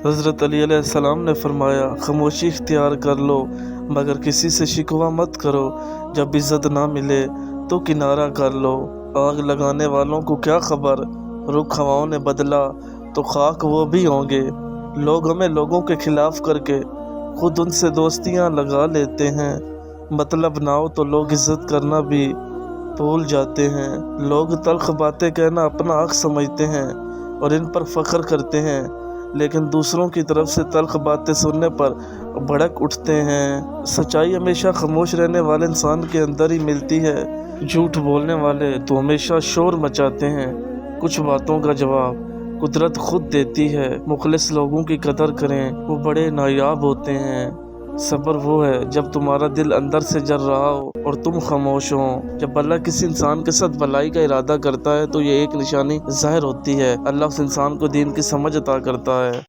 हज़रत अली अलैहिस्सलाम ने फरमाया, खामोशी इख्तियार कर लो मगर किसी से शिकवा मत करो। जब इज़्ज़त ना मिले तो किनारा कर लो। आग लगाने वालों को क्या खबर, रुख हवाओं ने बदला तो खाक वो भी होंगे। लोग हमें लोगों के खिलाफ करके खुद उनसे दोस्तियां लगा लेते हैं। मतलब ना हो तो लोग इज़्ज़त करना भी भूल जाते हैं। लोग तल्ख बातें कहना अपना हक समझते हैं और इन पर फ़ख्र करते हैं, लेकिन दूसरों की तरफ से तल्ख बातें सुनने पर भड़क उठते हैं। सच्चाई हमेशा खामोश रहने वाले इंसान के अंदर ही मिलती है। झूठ बोलने वाले तो हमेशा शोर मचाते हैं। कुछ बातों का जवाब कुदरत खुद देती है। मुखलिस लोगों की कदर करें, वो बड़े नायाब होते हैं। सब्र वो है जब तुम्हारा दिल अंदर से जल रहा हो और तुम खामोश हो। जब अल्लाह किसी इंसान के साथ भलाई का इरादा करता है तो ये एक निशानी ज़ाहिर होती है। अल्लाह उस इंसान को दीन की समझ अता करता है।